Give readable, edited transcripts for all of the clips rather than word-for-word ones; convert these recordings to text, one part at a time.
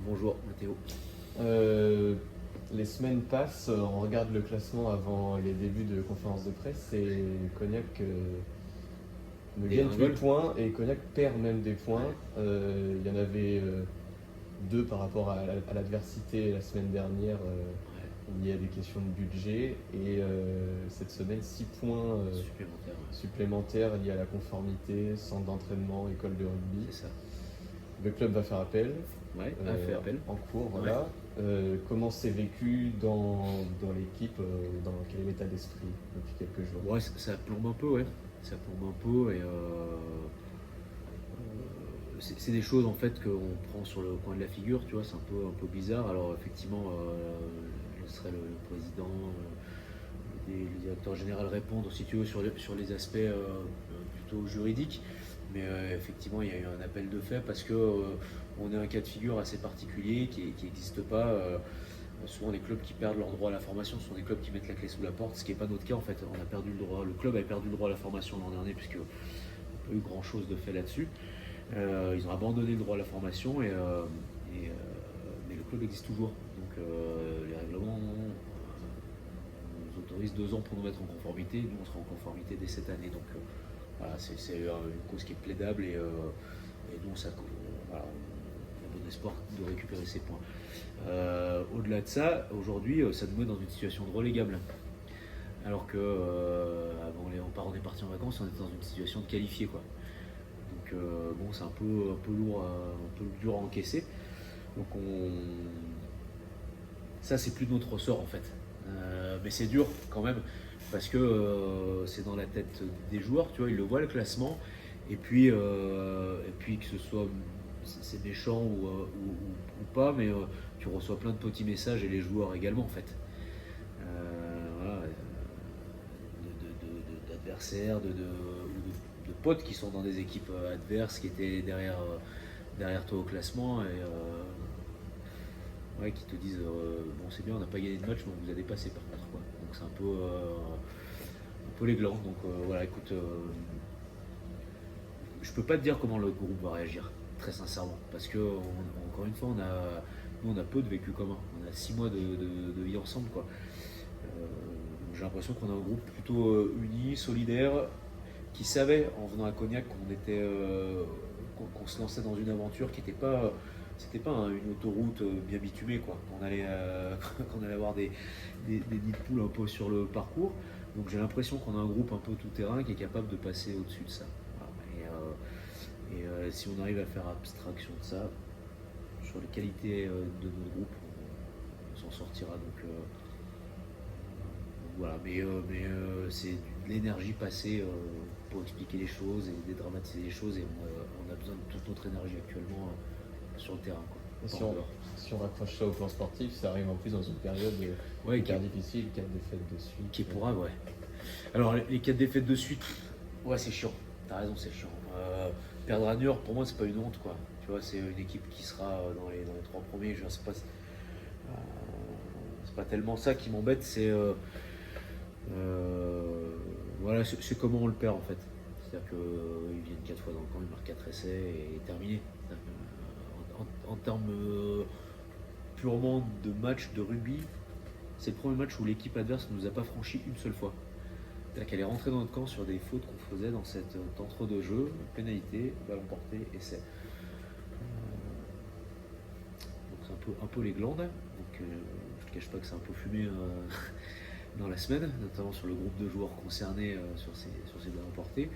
Bonjour Mathéo. Les semaines passent, on regarde le classement avant les débuts de conférence de presse et Cognac ne gagne plus de Dégringole. points et Cognac perd même des points. Ouais. Il y en avait deux par rapport à l'adversité la semaine dernière Ouais. liées à des questions de budget et cette semaine 6 points Supplémentaire. Ouais. supplémentaires liés à la conformité, centre d'entraînement, école de rugby. C'est ça. Le club va faire appel. Ouais, a fait appel. En cours, voilà. Comment c'est vécu dans l'équipe, dans quel est l'état d'esprit depuis quelques jours? Ouais, ça plombe un peu, ouais. Ça plombe un peu et c'est des choses en fait qu'on prend sur le coin de la figure, tu vois, c'est un peu bizarre. Alors effectivement, je laisserai le président, le directeur général répondre si tu veux sur les aspects plutôt juridiques. Mais effectivement, il y a eu un appel de fait parce que on est un cas de figure assez particulier qui n'existe pas. Souvent, les clubs qui perdent leur droit à la formation sont des clubs qui mettent la clé sous la porte, ce qui n'est pas notre cas en fait. On a perdu le droit, le club a perdu le droit à la formation l'an dernier puisque n'a pas eu grand chose de fait là-dessus. Ils ont abandonné le droit à la formation mais le club existe toujours. Donc les règlements nous autorisent 2 ans pour nous mettre en conformité. Nous, on sera en conformité dès cette année. Donc voilà, c'est une cause qui est plaidable et nous, voilà, on a bon espoir de récupérer ces points. Au-delà de ça, aujourd'hui, ça nous met dans une situation de relégable. Alors que avant on est parti en vacances, on était dans une situation de qualifié, quoi. Donc bon, c'est un peu lourd, un peu dur à encaisser. Donc ça, c'est plus de notre ressort en fait. Mais c'est dur quand même parce que c'est dans la tête des joueurs, tu vois, ils le voient le classement et puis que ce soit c'est méchant ou pas, mais tu reçois plein de petits messages et les joueurs également en fait. Voilà, d'adversaires, de potes qui sont dans des équipes adverses, qui étaient derrière toi au classement et ouais, qui te disent bon c'est bien, on n'a pas gagné de match, mais on vous a dépassé par contre, quoi. Donc c'est un peu les glands. Donc voilà, écoute, je peux pas te dire comment le groupe va réagir, très sincèrement, parce que encore une fois, nous on a peu de vécu commun, on a 6 mois de vie ensemble, quoi. J'ai l'impression qu'on a un groupe plutôt uni, solidaire, qui savait en venant à Cognac qu'on se lançait dans une aventure qui n'était pas c'était pas une autoroute bien bitumée, quoi. Qu'on allait qu'on allait avoir des nids de poules un peu sur le parcours. Donc j'ai l'impression qu'on a un groupe un peu tout terrain qui est capable de passer au-dessus de ça. Voilà. Et si on arrive à faire abstraction de ça, sur les qualités de notre groupe, on s'en sortira. Donc voilà, mais c'est de l'énergie passée pour expliquer les choses et dédramatiser les choses et on a besoin de toute notre énergie actuellement sur le terrain, quoi. Et Pas si en on, dehors. si on raccroche ça au plan sportif, ça arrive en plus dans une période Ouais, hyper difficile, 4 défaites de suite. qui est pour ouais. Alors les 4 défaites de suite, ouais c'est chiant. T'as raison, c'est chiant. Perdre à Niort, pour moi c'est pas une honte, quoi. Tu vois, c'est une équipe qui sera dans les 3 premiers. Je sais pas, c'est pas tellement ça qui m'embête, c'est voilà, c'est comment on le perd en fait. C'est-à-dire qu'ils viennent 4 fois dans le camp, ils marquent 4 essais et terminé. En termes purement de match de rugby, c'est le premier match où l'équipe adverse ne nous a pas franchi une seule fois. C'est-à-dire qu'elle est rentrée dans notre camp sur des fautes qu'on faisait dans cet entre-deux-jeux, pénalité, ballon porté, essai. Donc c'est un peu les glandes. Donc je ne te cache pas que c'est un peu fumé dans la semaine, notamment sur le groupe de joueurs concernés sur ces ballons portés.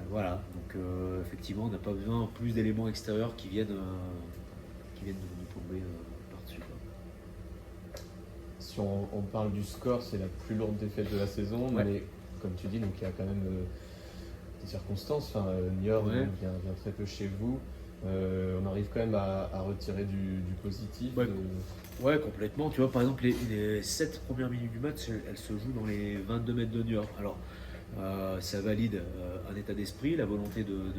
Voilà, donc effectivement on n'a pas besoin plus d'éléments extérieurs qui viennent nous plomber par-dessus, quoi. Si on parle du score, c'est la plus lourde défaite de la saison, Ouais. mais comme tu dis, donc il y a quand même des circonstances. Enfin, Niort Ouais. vient très peu chez vous. On arrive quand même à retirer du positif. Ouais, ouais, complètement. Tu vois, par exemple, les 7 premières minutes du match, elles se jouent dans les 22 mètres de Niort. Alors, ça valide un état d'esprit, la volonté de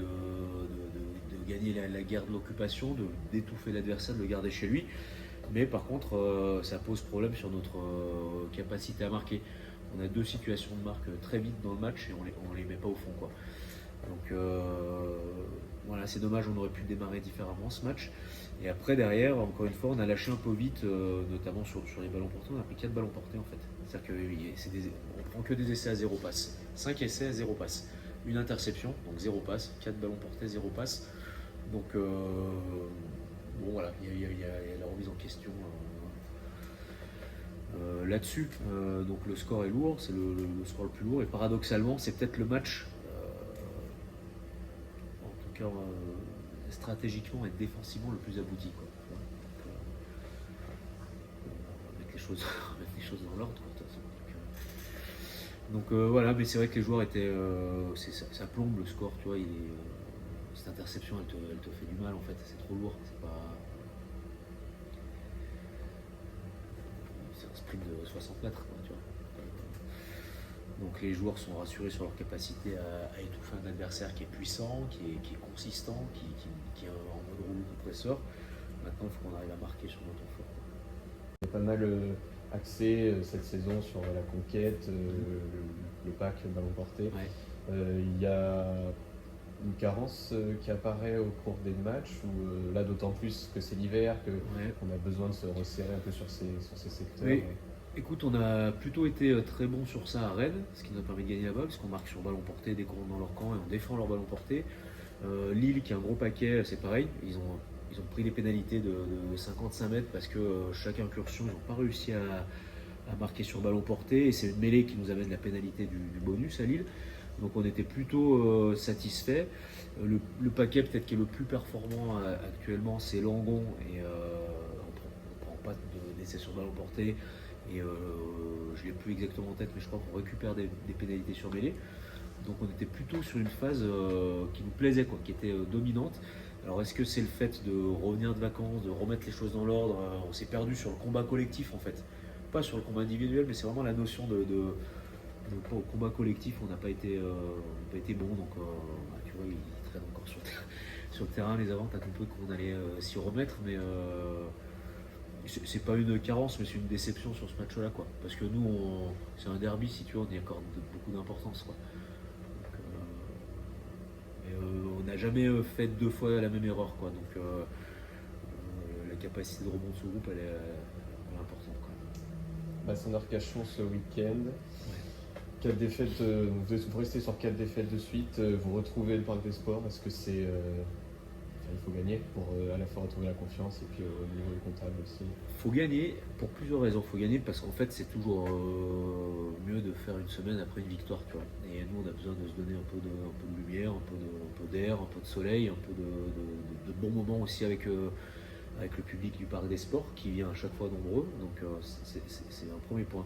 gagner la guerre de l'occupation, d'étouffer l'adversaire, de le garder chez lui. Mais par contre, ça pose problème sur notre capacité à marquer. On a 2 situations de marque très vite dans le match et on les met pas au fond, quoi. Donc voilà, c'est dommage, on aurait pu démarrer différemment ce match. Et après, derrière, encore une fois, on a lâché un peu vite, notamment sur les ballons portés. On a pris 4 ballons portés en fait. C'est-à-dire qu'on prend que des essais à 0 passe. 5 essais à 0 passe. Une interception, donc 0 passe. 4 ballons portés, 0 passe. Donc, bon voilà, il y a la remise en question là-dessus. Donc le score est lourd, c'est le score le plus lourd. Et paradoxalement, c'est peut-être le match, en tout cas stratégiquement et défensivement, le plus abouti, quoi. On va mettre les choses, dans l'ordre, quoi, de toute façon. Donc voilà, mais c'est vrai que les joueurs étaient. Ça plombe le score, tu vois. Cette interception, elle te fait du mal en fait, c'est trop lourd. C'est un sprint de 60 mètres, quoi, tu vois. Donc les joueurs sont rassurés sur leur capacité à étouffer un adversaire qui est puissant, qui est consistant, qui est en mode rouleau compresseur. Maintenant, il faut qu'on arrive à marquer sur notre fort. Il y a pas mal axé cette saison sur la conquête, le pack, le ballon porté. Ouais. Il y a une carence qui apparaît au cours des matchs, ou là d'autant plus que c'est l'hiver, qu'on a besoin de se resserrer un peu sur ces secteurs. Oui. Écoute, on a plutôt été très bon sur ça à Rennes, ce qui nous a permis de gagner la balle, parce qu'on marque sur ballon porté dès qu'on rentre dans leur camp et on défend leur ballon porté. Lille, qui a un gros paquet, c'est pareil, ils ont pris des pénalités de 55 mètres parce que chaque incursion, ils n'ont pas réussi à marquer sur ballon porté, et c'est une mêlée qui nous amène la pénalité du bonus à Lille. Donc on était plutôt satisfait. Le paquet peut-être qui est le plus performant actuellement, c'est Langon, et on prend pas d'essai sur ballon porté. Et je ne l'ai plus exactement en tête, mais je crois qu'on récupère des pénalités sur mêlée. Donc on était plutôt sur une phase qui nous plaisait, quoi, qui était dominante. Alors est-ce que c'est le fait de revenir de vacances, de remettre les choses dans l'ordre? On s'est perdu sur le combat collectif en fait. Pas sur le combat individuel, mais c'est vraiment la notion de combat collectif. On n'a pas été bon, donc tu vois, ils traînent encore sur le terrain. Les avants, tu as compris qu'on allait s'y remettre, mais c'est pas une carence, mais c'est une déception sur ce match-là, quoi. Parce que nous, c'est un derby, si tu veux, on y accorde beaucoup d'importance, quoi. On n'a jamais fait 2 fois la même erreur, quoi. Donc la capacité de rebond de ce groupe, elle est importante, quoi. Son Arcachon ce week-end. 4 défaites, vous restez sur 4 défaites de suite, vous retrouvez le Parc des Sports. Est-ce que c'est il faut gagner pour à la fois retrouver la confiance et puis au niveau du comptable aussi? Il faut gagner pour plusieurs raisons. Il faut gagner parce qu'en fait, c'est toujours mieux de faire une semaine après une victoire, tu vois. Et nous, on a besoin de se donner un peu de lumière, un peu d'air, un peu de soleil, un peu de bons moments aussi avec le public du Parc des Sports qui vient à chaque fois nombreux. Donc c'est un premier point.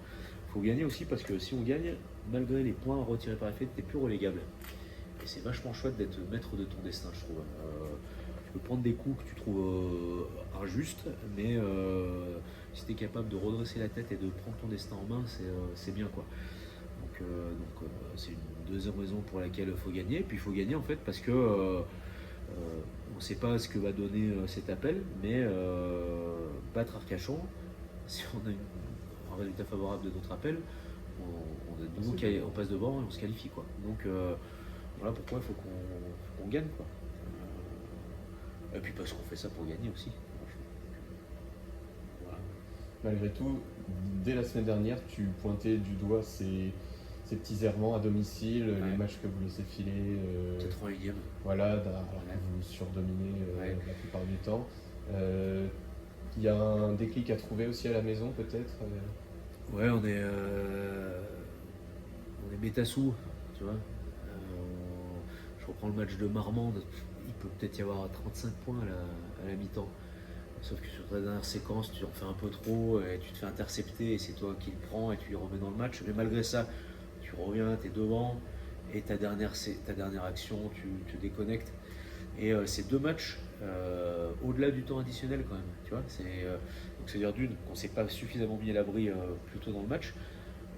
Il faut gagner aussi parce que si on gagne, malgré les points retirés par effet, t'es plus relégable. Et c'est vachement chouette d'être maître de ton destin, je trouve. Tu peux prendre des coups que tu trouves injustes, mais si tu es capable de redresser la tête et de prendre ton destin en main, c'est bien, quoi. Donc c'est une deuxième raison pour laquelle il faut gagner. Et puis il faut gagner en fait parce que on ne sait pas ce que va donner cet appel, mais battre Arcachon, si on a un résultat favorable de notre appel, on passe devant et on se qualifie, quoi. Donc voilà pourquoi il faut qu'on gagne, quoi. Et puis parce qu'on fait ça pour gagner aussi. Voilà. Malgré tout, dès la semaine dernière, tu pointais du doigt ces petits errements à domicile, les matchs que vous laissez filer. 81e. Voilà, alors que vous surdominez la plupart du temps. Il y a un déclic à trouver aussi à la maison, peut-être. Ouais, on est Bétassou, tu vois. Je reprends le match de Marmande. Il peut peut-être y avoir 35 points à la mi-temps. Sauf que sur ta dernière séquence, tu en fais un peu trop et tu te fais intercepter et c'est toi qui le prends et tu le remets dans le match. Mais malgré ça, tu reviens, tu es devant et ta dernière action, tu te déconnectes. Et c'est 2 matchs au-delà du temps additionnel quand même. Tu vois, donc c'est-à-dire d'une, qu'on ne s'est pas suffisamment mis à l'abri plus tôt dans le match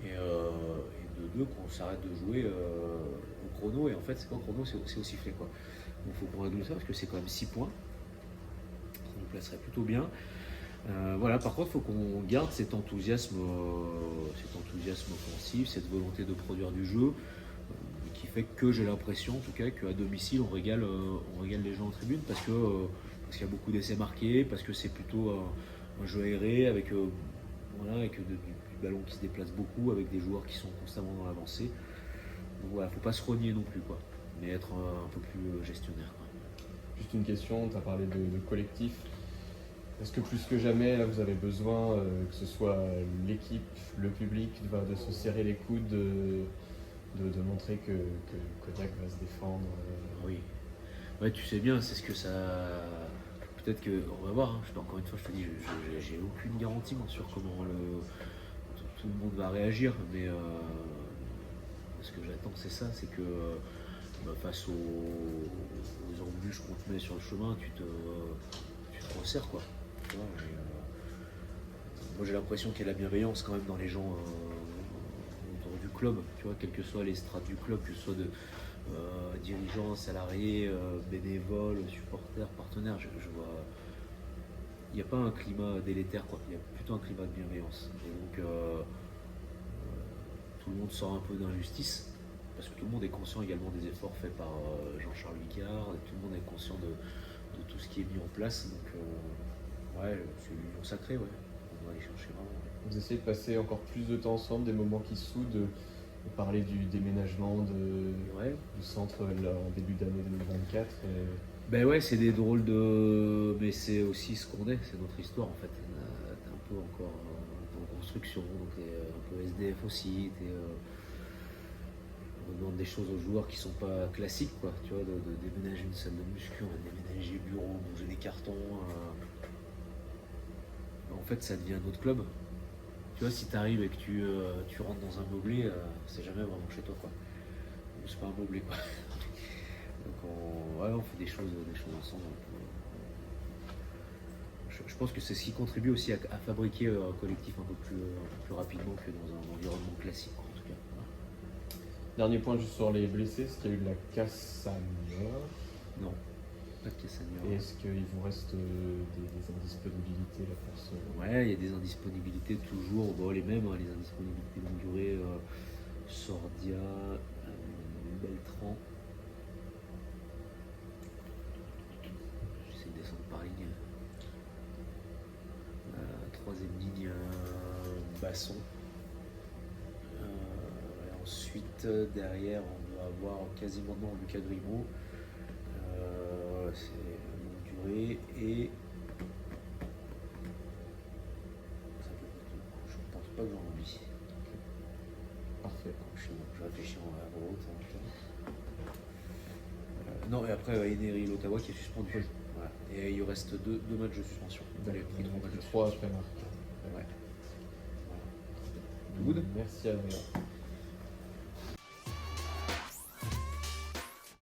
et de 2, qu'on s'arrête de jouer au chrono. Et en fait, c'est pas au chrono, c'est au sifflet, quoi. Donc il faut qu'on règle ça parce que c'est quand même 6 points. Ça nous placerait plutôt bien. Voilà, par contre, il faut qu'on garde cet enthousiasme offensif, cette volonté de produire du jeu, qui fait que j'ai l'impression, en tout cas, qu'à domicile, on régale les gens en tribune parce qu'il y a beaucoup d'essais marqués, parce que c'est plutôt un jeu aéré voilà, avec du ballon qui se déplace beaucoup, avec des joueurs qui sont constamment dans l'avancée. Donc voilà, faut pas se renier non plus, quoi, mais être un peu plus gestionnaire, quoi. Juste une question, tu as parlé de collectif. Est-ce que plus que jamais, là, vous avez besoin, que ce soit l'équipe, le public, de se serrer les coudes, de montrer que Cognac va se défendre Oui. Ouais, tu sais bien, c'est ce que ça. Peut-être que. On va voir, hein. Encore une fois, je te dis, j'ai aucune garantie moi, sur comment tout le monde va réagir, mais ce que j'attends, c'est ça, c'est que face aux embûches qu'on te met sur le chemin, tu te resserres, quoi. Tu vois, moi, j'ai l'impression qu'il y a la bienveillance quand même dans les gens autour du club, tu vois, quelles que soient les strates du club, que ce soit de dirigeants, salariés, bénévoles, supporters, partenaires. Je vois. Il n'y a pas un climat délétère, quoi. Il y a plutôt un climat de bienveillance. Et donc, tout le monde sort un peu d'injustice, parce que tout le monde est conscient également des efforts faits par Jean-Charles Vicard, et tout le monde est conscient de tout ce qui est mis en place. Donc, ouais, c'est une union sacrée, ouais. On doit aller chercher vraiment. Vous essayez de passer encore plus de temps ensemble, des moments qui soudent, de parler du déménagement du centre là, en début d'année 2024. Ben ouais, c'est des drôles de. Mais c'est aussi ce qu'on est, c'est notre histoire en fait. T'es un peu encore en construction, donc t'es un peu SDF aussi. On demande des choses aux joueurs qui sont pas classiques, quoi. Tu vois, de déménager une salle de muscu, déménager le bureau, bouger des cartons. En fait, ça devient un autre club. Tu vois, si tu arrives et que tu rentres dans un meublé, c'est jamais vraiment chez toi, quoi. C'est pas un meublé, quoi. Donc on fait des choses ensemble. Je pense que c'est ce qui contribue aussi à fabriquer un collectif un peu plus rapidement que dans un environnement classique, en tout cas. Voilà. Dernier point juste sur les blessés, est-ce qu'il y a eu de la casse à mort? Non, pas de casse à mort. Et est-ce qu'il vous reste des indisponibilités là pour ce... Ouais, il y a des indisponibilités toujours, bon, les mêmes, hein, les indisponibilités longue durée, Sordia, Beltran. J'essaie de descendre par ligne. Troisième ligne, Basson. Et ensuite, derrière, on doit avoir quasiment Lucas Grimaud. C'est longue durée. Et je ne pense pas que j'en oublie. Parfait. Je réfléchis en haut. Non, et après, Eneri l'Ottawa qui est suspendu. Oui. Voilà. Et il reste deux matchs de suspension. Trois après marque. Ouais. Good. Merci Adrien.